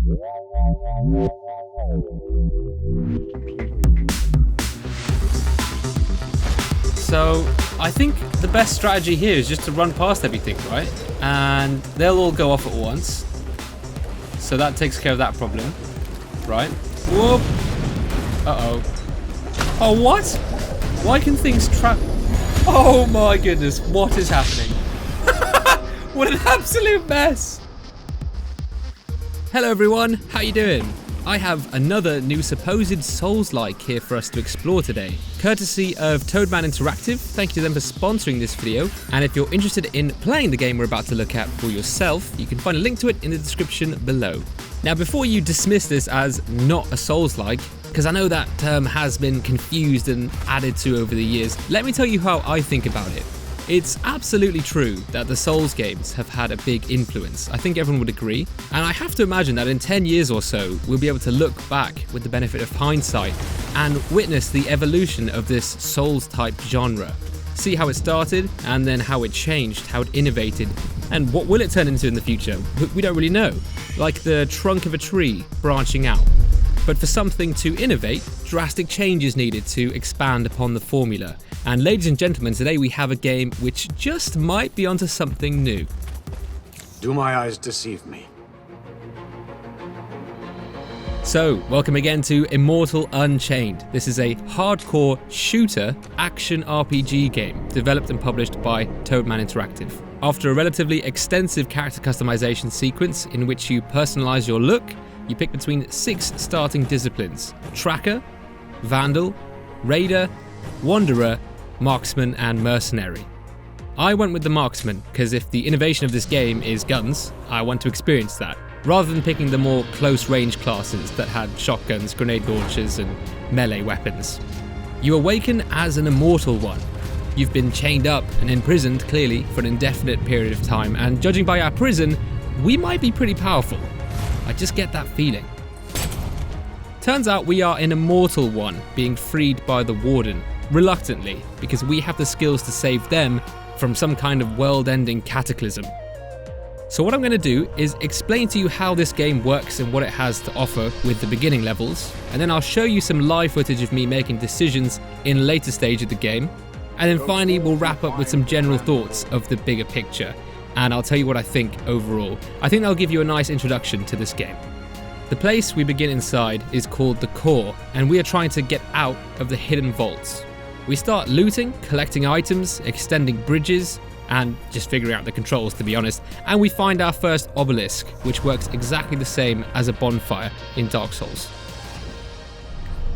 So I think the best strategy here is just to run past everything, right? And they'll all go off at once. So that takes care of that problem, right? Whoop! Uh-oh. Oh, what? Why can things trap? Oh my goodness, what is happening? What an absolute mess! Hello everyone, how you doing? I have another new supposed Souls-like here for us to explore today, courtesy of Toadman Interactive. Thank you to them for sponsoring this video, and if you're interested in playing the game we're about to look at for yourself, you can find a link to it in the description below. Now before you dismiss this as not a Souls-like, because I know that term has been confused and added to over the years, let me tell you how I think about it. It's absolutely true that the Souls games have had a big influence. I think everyone would agree. And I have to imagine that in 10 years or so, we'll be able to look back with the benefit of hindsight and witness the evolution of this Souls-type genre. See how it started, and then how it changed, how it innovated, and what will it turn into in the future? We don't really know. Like the trunk of a tree branching out. But for something to innovate, drastic change is needed to expand upon the formula. And ladies and gentlemen, today we have a game which just might be onto something new. Do my eyes deceive me? So, welcome again to Immortal Unchained. This is a hardcore shooter action RPG game developed and published by Toadman Interactive. After a relatively extensive character customization sequence in which you personalize your look, you pick between 6 starting disciplines: Tracker, Vandal, Raider, Wanderer, Marksman and Mercenary. I went with the Marksman because if the innovation of this game is guns, I want to experience that, rather than picking the more close-range classes that had shotguns, grenade launchers and melee weapons. You awaken as an immortal one. You've been chained up and imprisoned, clearly, for an indefinite period of time, and judging by our prison, we might be pretty powerful. I just get that feeling. Turns out we are an immortal one, being freed by the Warden, reluctantly, because we have the skills to save them from some kind of world-ending cataclysm. So what I'm going to do is explain to you how this game works and what it has to offer with the beginning levels, and then I'll show you some live footage of me making decisions in a later stage of the game, and then finally we'll wrap up with some general thoughts of the bigger picture, and I'll tell you what I think overall. I think that'll give you a nice introduction to this game. The place we begin inside is called the Core, and we are trying to get out of the hidden vaults. We start looting, collecting items, extending bridges, and just figuring out the controls, to be honest, and we find our first obelisk, which works exactly the same as a bonfire in Dark Souls.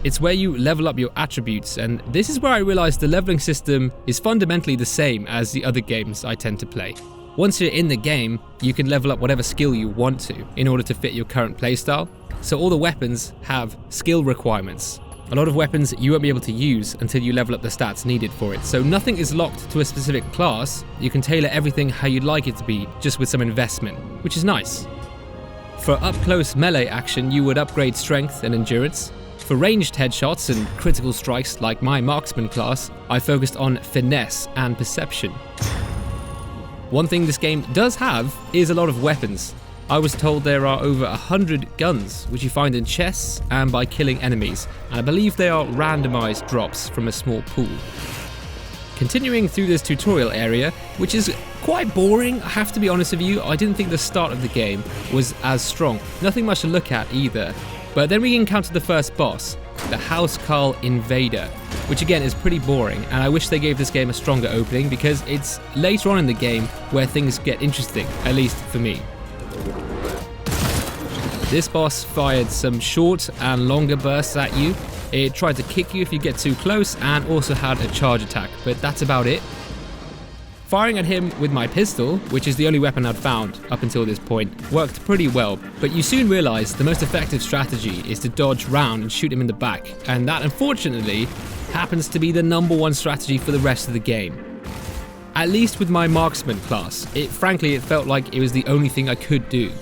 It's where you level up your attributes, and this is where I realized the leveling system is fundamentally the same as the other games I tend to play. Once you're in the game, you can level up whatever skill you want to in order to fit your current playstyle, so all the weapons have skill requirements. A lot of weapons you won't be able to use until you level up the stats needed for it, so nothing is locked to a specific class. You can tailor everything how you'd like it to be, just with some investment, which is nice. For up-close melee action, you would upgrade strength and endurance. For ranged headshots and critical strikes like my Marksman class, I focused on finesse and perception. One thing this game does have is a lot of weapons. I was told there are over 100 guns, which you find in chests and by killing enemies, and I believe they are randomized drops from a small pool. Continuing through this tutorial area, which is quite boring, I have to be honest with you. I didn't think the start of the game was as strong. Nothing much to look at either. But then we encounter the first boss, the Housecarl Invader, which again is pretty boring, and I wish they gave this game a stronger opening because it's later on in the game where things get interesting, at least for me. This boss fired some short and longer bursts at you. It tried to kick you if you get too close and also had a charge attack, but that's about it. Firing at him with my pistol, which is the only weapon I'd found up until this point, worked pretty well, but you soon realise the most effective strategy is to dodge round and shoot him in the back, and that unfortunately happens to be the #1 strategy for the rest of the game. At least with my Marksman class, frankly it felt like it was the only thing I could do.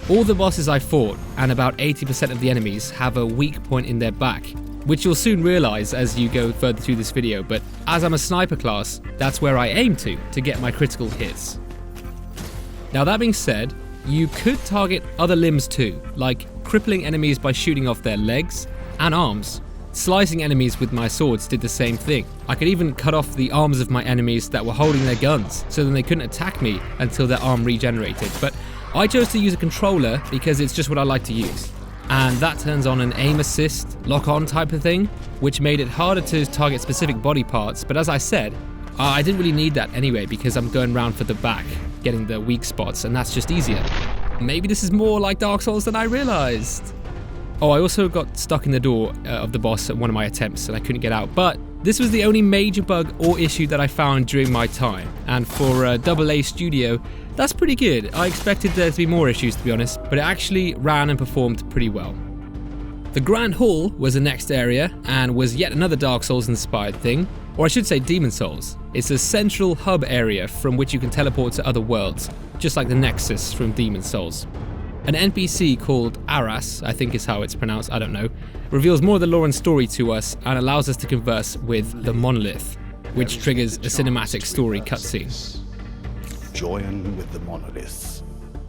All the bosses I fought, and about 80% of the enemies, have a weak point in their back, which you'll soon realise as you go further through this video, but as I'm a sniper class, that's where I aim to get my critical hits. Now that being said, you could target other limbs too, like crippling enemies by shooting off their legs and arms. Slicing enemies with my swords did the same thing. I could even cut off the arms of my enemies that were holding their guns, so then they couldn't attack me until their arm regenerated. But I chose to use a controller because it's just what I like to use. And that turns on an aim assist, lock-on type of thing, which made it harder to target specific body parts. But as I said, I didn't really need that anyway because I'm going round for the back, getting the weak spots, and that's just easier. Maybe this is more like Dark Souls than I realized. Oh, I also got stuck in the door of the boss at one of my attempts and I couldn't get out. But this was the only major bug or issue that I found during my time. And for a AA studio, that's pretty good. I expected there to be more issues, to be honest, but it actually ran and performed pretty well. The Grand Hall was the next area and was yet another Dark Souls inspired thing, or I should say Demon Souls. It's a central hub area from which you can teleport to other worlds, just like the Nexus from Demon Souls. An NPC called Aras, I think is how it's pronounced, I don't know, reveals more of the lore and story to us and allows us to converse with the Monolith, which triggers a cinematic story cutscene. Join with the monoliths.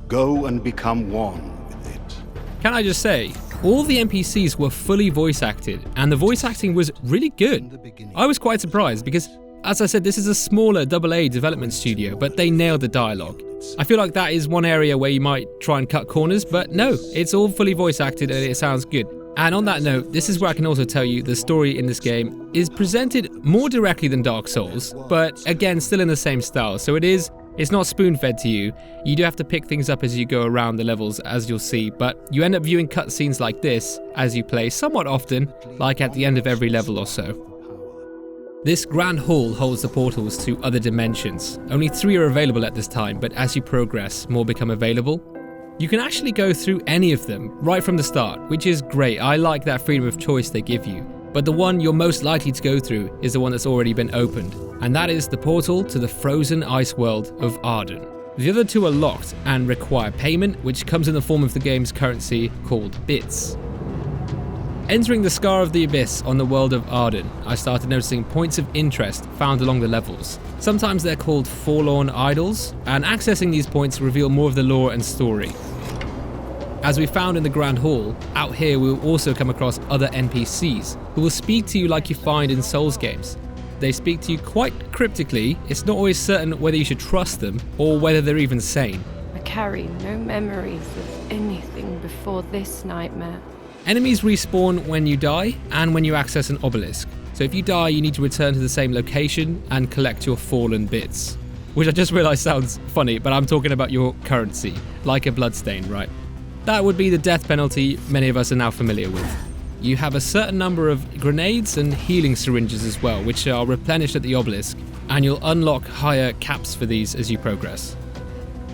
Go and become one with it. Can I just say, all the NPCs were fully voice acted, and the voice acting was really good. I was quite surprised because, as I said, this is a smaller AA development studio, but they nailed the dialogue. I feel like that is one area where you might try and cut corners, but no, it's all fully voice acted and it sounds good. And on that note, this is where I can also tell you the story in this game is presented more directly than Dark Souls, but again, still in the same style. So it's not spoon-fed to you. You do have to pick things up as you go around the levels, as you'll see, but you end up viewing cutscenes like this as you play somewhat often, like at the end of every level or so. This Grand Hall holds the portals to other dimensions. Only 3 are available at this time, but as you progress, more become available. You can actually go through any of them right from the start, which is great. I like that freedom of choice they give you. But the one you're most likely to go through is the one that's already been opened, and that is the portal to the frozen ice world of Arden. The other 2 are locked and require payment, which comes in the form of the game's currency called bits. Entering the Scar of the Abyss on the world of Arden, I started noticing points of interest found along the levels. Sometimes they're called forlorn idols, and accessing these points reveal more of the lore and story. As we found in the Grand Hall, out here we will also come across other NPCs who will speak to you like you find in Souls games. They speak to you quite cryptically. It's not always certain whether you should trust them or whether they're even sane. I carry no memories of anything before this nightmare. Enemies respawn when you die and when you access an obelisk. So if you die, you need to return to the same location and collect your fallen bits. Which I just realized sounds funny, but I'm talking about your currency, like a bloodstain, right? That would be the death penalty many of us are now familiar with. You have a certain number of grenades and healing syringes as well, which are replenished at the obelisk, and you'll unlock higher caps for these as you progress.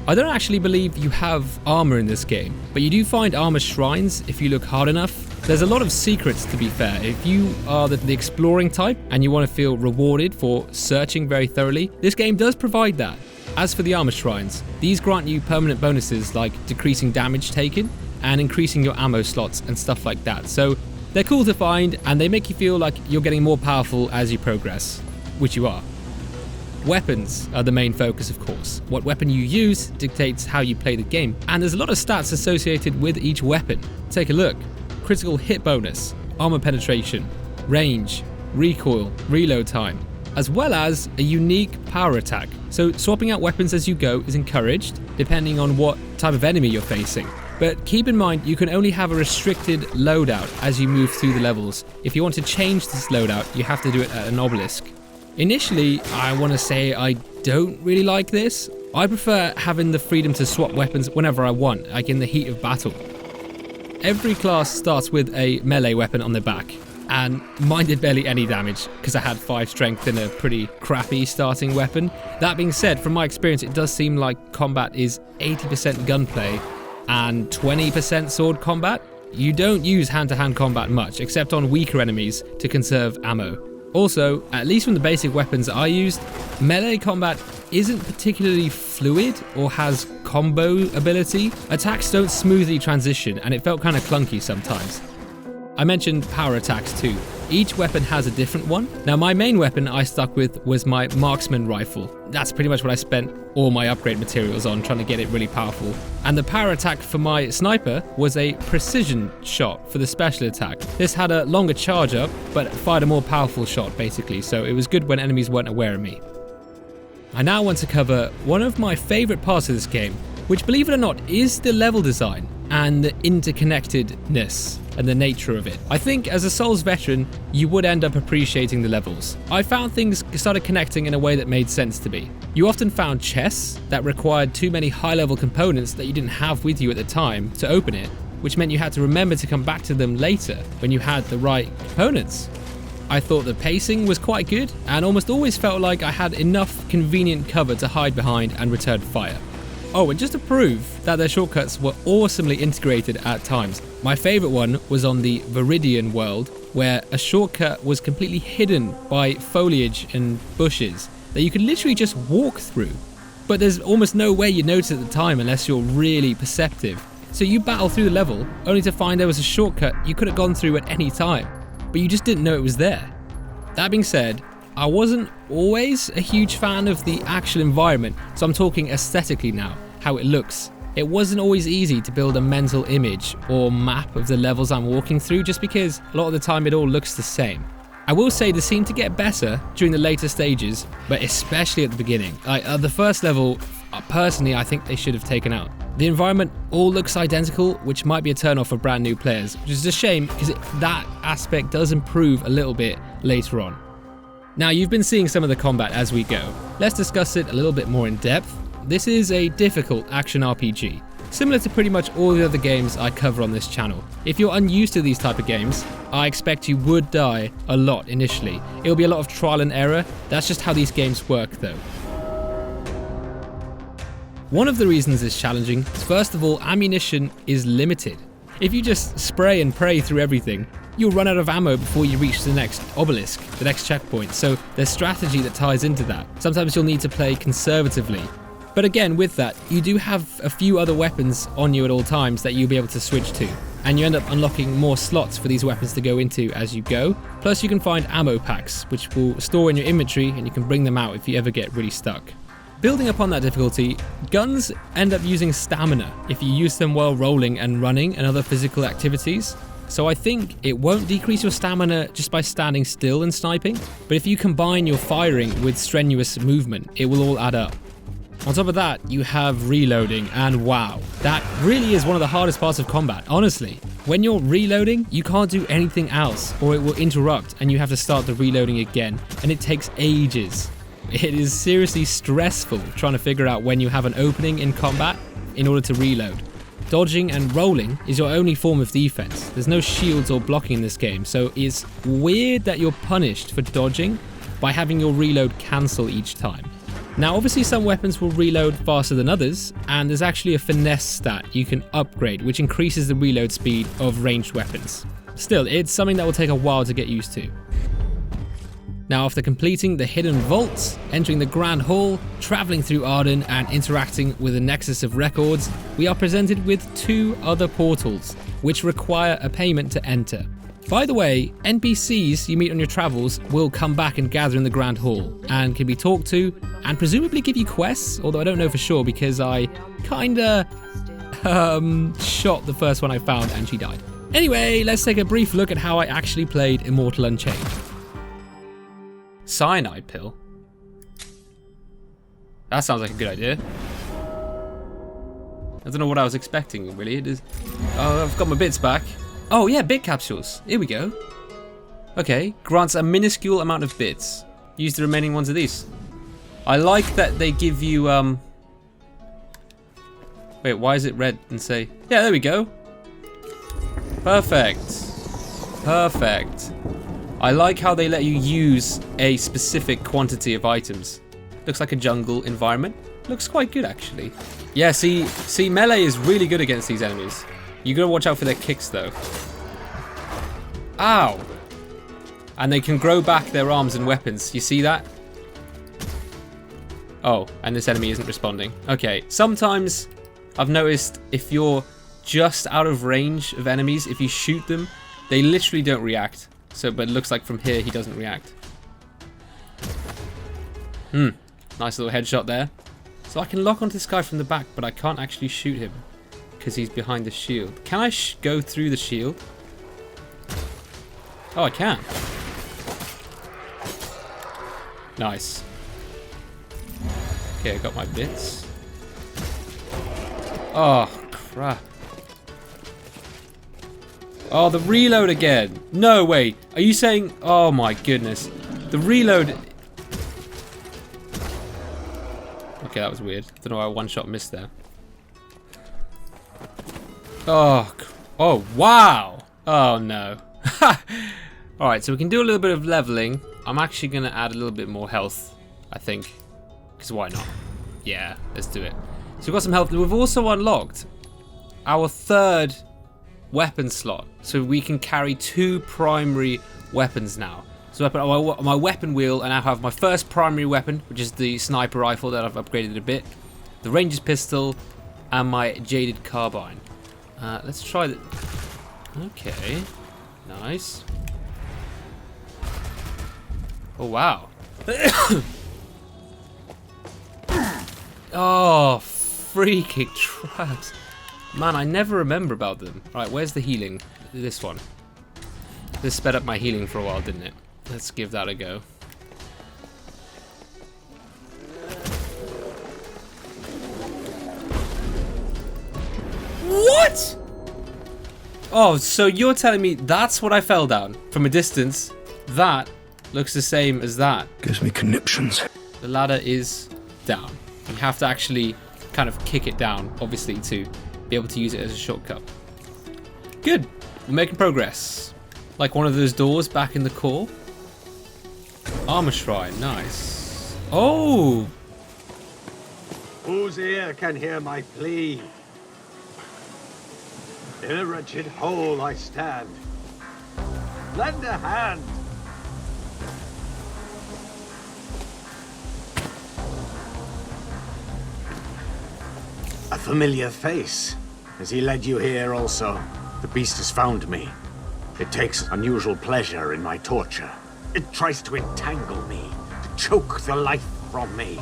I don't actually believe you have armor in this game, but you do find armor shrines if you look hard enough. There's a lot of secrets, to be fair. If you are the exploring type and you want to feel rewarded for searching very thoroughly, this game does provide that. As for the armor shrines, these grant you permanent bonuses like decreasing damage taken and increasing your ammo slots and stuff like that. So they're cool to find and they make you feel like you're getting more powerful as you progress, which you are. Weapons are the main focus, of course. What weapon you use dictates how you play the game, and there's a lot of stats associated with each weapon. Take a look. Critical hit bonus, armor penetration, range, recoil, reload time, as well as a unique power attack. So swapping out weapons as you go is encouraged, depending on what type of enemy you're facing. But keep in mind, you can only have a restricted loadout as you move through the levels. If you want to change this loadout, you have to do it at an obelisk. Initially, I want to say I don't really like this. I prefer having the freedom to swap weapons whenever I want, like in the heat of battle. Every class starts with a melee weapon on their back, and mine did barely any damage because I had 5 strength and a pretty crappy starting weapon. That being said, from my experience, it does seem like combat is 80% gunplay and 20% sword combat. You don't use hand-to-hand combat much, except on weaker enemies to conserve ammo. Also, at least from the basic weapons I used, melee combat isn't particularly fluid or has combo ability. Attacks don't smoothly transition and it felt kind of clunky sometimes. I mentioned power attacks too. Each weapon has a different one. Now my main weapon I stuck with was my marksman rifle. That's pretty much what I spent all my upgrade materials on, trying to get it really powerful. And the power attack for my sniper was a precision shot for the special attack. This had a longer charge up, but fired a more powerful shot basically, so it was good when enemies weren't aware of me. I now want to cover one of my favourite parts of this game, which, believe it or not, is the level design and the interconnectedness and the nature of it. I think as a Souls veteran, you would end up appreciating the levels. I found things started connecting in a way that made sense to me. You often found chests that required too many high-level components that you didn't have with you at the time to open it, which meant you had to remember to come back to them later when you had the right components. I thought the pacing was quite good and almost always felt like I had enough convenient cover to hide behind and return fire. Oh, and just to prove that their shortcuts were awesomely integrated at times, my favourite one was on the Viridian world, where a shortcut was completely hidden by foliage and bushes that you could literally just walk through. But there's almost no way you'd notice at the time unless you're really perceptive. So you battle through the level only to find there was a shortcut you could have gone through at any time, but you just didn't know it was there. That being said, I wasn't always a huge fan of the actual environment, so I'm talking aesthetically now, how it looks. It wasn't always easy to build a mental image or map of the levels I'm walking through, just because a lot of the time it all looks the same. I will say they seem to get better during the later stages, but especially at the beginning. The first level, personally, I think they should have taken out. The environment all looks identical, which might be a turn-off for brand new players, which is a shame because that aspect does improve a little bit later on. Now, you've been seeing some of the combat as we go. Let's discuss it a little bit more in depth. This is a difficult action RPG, similar to pretty much all the other games I cover on this channel. If you're unused to these type of games, I expect you would die a lot initially. It'll be a lot of trial and error. That's just how these games work though. One of the reasons it's challenging is, first of all, ammunition is limited. If you just spray and pray through everything, you'll run out of ammo before you reach the next obelisk, the next checkpoint, so there's strategy that ties into that. Sometimes you'll need to play conservatively. But again, with that, you do have a few other weapons on you at all times that you'll be able to switch to, and you end up unlocking more slots for these weapons to go into as you go. Plus you can find ammo packs, which will store in your inventory and you can bring them out if you ever get really stuck. Building upon that difficulty, guns end up using stamina if you use them while rolling and running and other physical activities. So I think it won't decrease your stamina just by standing still and sniping, but if you combine your firing with strenuous movement, it will all add up. On top of that, you have reloading, and wow, that really is one of the hardest parts of combat, honestly. When you're reloading, you can't do anything else, or it will interrupt and you have to start the reloading again, and it takes ages. It is seriously stressful trying to figure out when you have an opening in combat in order to reload. Dodging and rolling is your only form of defense. There's no shields or blocking in this game, so it's weird that you're punished for dodging by having your reload cancel each time. Now obviously some weapons will reload faster than others, and there's actually a finesse stat you can upgrade which increases the reload speed of ranged weapons. Still, it's something that will take a while to get used to. Now after completing the hidden vaults, entering the Grand Hall, travelling through Arden and interacting with the Nexus of Records, we are presented with two other portals, which require a payment to enter. By the way, NPCs you meet on your travels will come back and gather in the Grand Hall, and can be talked to, and presumably give you quests, although I don't know for sure because I kinda shot the first one I found and she died. Anyway, let's take a brief look at how I actually played Immortal Unchained. Cyanide pill? That sounds like a good idea. I don't know what I was expecting, really. It is. Oh, I've got my bits back. Oh yeah, bit capsules. Here we go. Okay, grants a minuscule amount of bits. Use the remaining ones of these. I like that they give you, Wait, why is it red and say... Yeah, there we go. Perfect. Perfect. I like how they let you use a specific quantity of items. Looks like a jungle environment. Looks quite good, actually. Yeah, see, melee is really good against these enemies. You gotta watch out for their kicks, though. Ow! And they can grow back their arms and weapons. You see that? Oh, and this enemy isn't responding. Okay, sometimes I've noticed if you're just out of range of enemies, if you shoot them, They literally don't react. So, but it looks like from here he doesn't react. Nice little headshot there. So I can lock onto this guy from the back, but I can't actually shoot him because he's behind the shield. Can I go through the shield? Oh, I can. Nice. Okay, I got my bits. Oh, crap. Oh, the reload again. No, wait. Are you saying... Oh, my goodness. The reload... Okay, that was weird. Don't know why I one-shot missed there. Oh, oh, wow. Oh, no. Alright, so we can do a little bit of leveling. I'm actually going to add a little bit more health, I think. Because why not? Yeah, let's do it. So we've got some health. We've also unlocked our third weapon slot. So we can carry 2 primary weapons now. So on my weapon wheel, I now have my first primary weapon, which is the sniper rifle that I've upgraded a bit, the ranger's pistol, and my jaded carbine. Let's try that. Okay, nice. Oh, wow. Oh, freaking traps. Man, I never remember about them. Alright, where's the healing? This one. This sped up my healing for a while, didn't it? Let's give that a go. What? Oh, so you're telling me that's what I fell down from a distance? That looks the same as that. Gives me conniptions. The ladder is down. You have to actually kind of kick it down, obviously, to be able to use it as a shortcut. Good. We're making progress. Like one of those doors back in the core. Armor shrine. Nice. Oh! Whose ear can hear my plea? In a wretched hole I stand. Lend a hand. A familiar face. Has he led you here also? The beast has found me. It takes unusual pleasure in my torture. It tries to entangle me, to choke the life from me.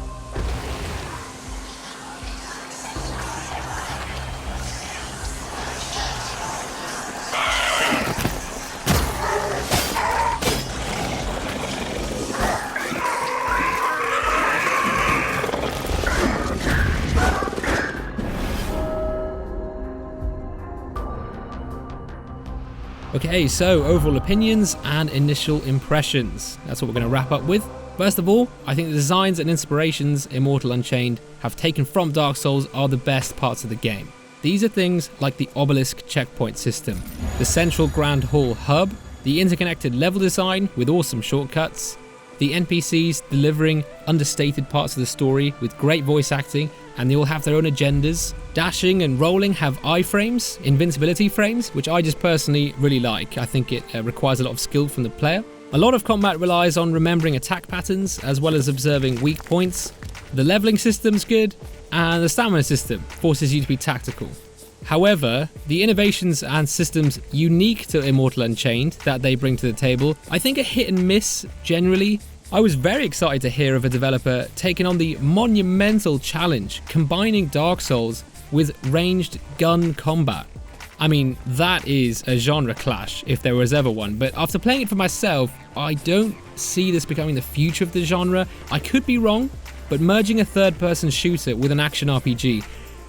Okay, so overall opinions and initial impressions. That's what we're going to wrap up with. First of all, I think the designs and inspirations Immortal Unchained have taken from Dark Souls are the best parts of the game. These are things like the obelisk checkpoint system, the central Grand Hall hub, the interconnected level design with awesome shortcuts, the NPCs delivering understated parts of the story with great voice acting, and they all have their own agendas. Dashing and rolling have iframes, invincibility frames, which I just personally really like. I think it requires a lot of skill from the player. A lot of combat relies on remembering attack patterns as well as observing weak points. The leveling system's good, and the stamina system forces you to be tactical. However, the innovations and systems unique to Immortal Unchained that they bring to the table, I think are hit and miss generally. I was very excited to hear of a developer taking on the monumental challenge, combining Dark Souls with ranged gun combat. I mean, that is a genre clash if there was ever one, but after playing it for myself, I don't see this becoming the future of the genre. I could be wrong, but merging a third-person shooter with an action RPG,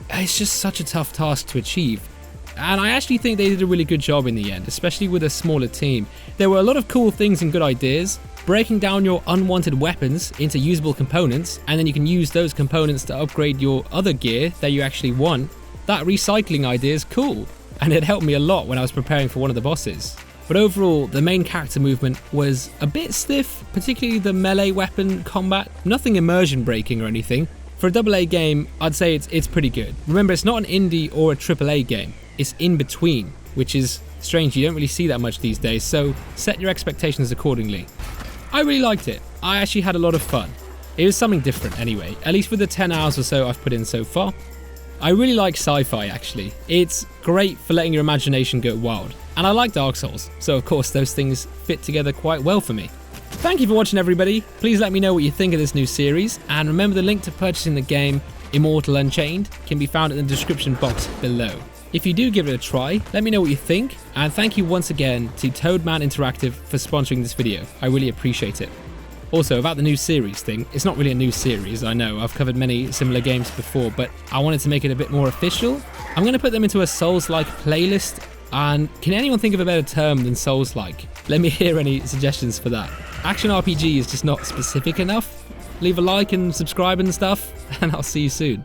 it's just such a tough task to achieve. And I actually think they did a really good job in the end, especially with a smaller team. There were a lot of cool things and good ideas, breaking down your unwanted weapons into usable components, and then you can use those components to upgrade your other gear that you actually want. That recycling idea is cool, and it helped me a lot when I was preparing for one of the bosses. But overall, the main character movement was a bit stiff, particularly the melee weapon combat. Nothing immersion breaking or anything. For a AA game, I'd say it's pretty good. Remember, it's not an indie or a AAA game. It's in between, which is strange. You don't really see that much these days, so set your expectations accordingly. I really liked it. I actually had a lot of fun. It was something different anyway, at least with the 10 hours or so I've put in so far. I really like Sci-Fi actually. It's great for letting your imagination go wild. And I like Dark Souls, so of course those things fit together quite well for me. Thank you for watching everybody. Please let me know what you think of this new series, and remember the link to purchasing the game Immortal Unchained can be found in the description box below. If you do give it a try, let me know what you think, and thank you once again to Toadman Interactive for sponsoring this video. I really appreciate it. Also, about the new series thing, it's not really a new series, I know, I've covered many similar games before, but I wanted to make it a bit more official. I'm going to put them into a Souls-like playlist, and can anyone think of a better term than Souls-like? Let me hear any suggestions for that. Action RPG is just not specific enough. Leave a like and subscribe and stuff, and I'll see you soon.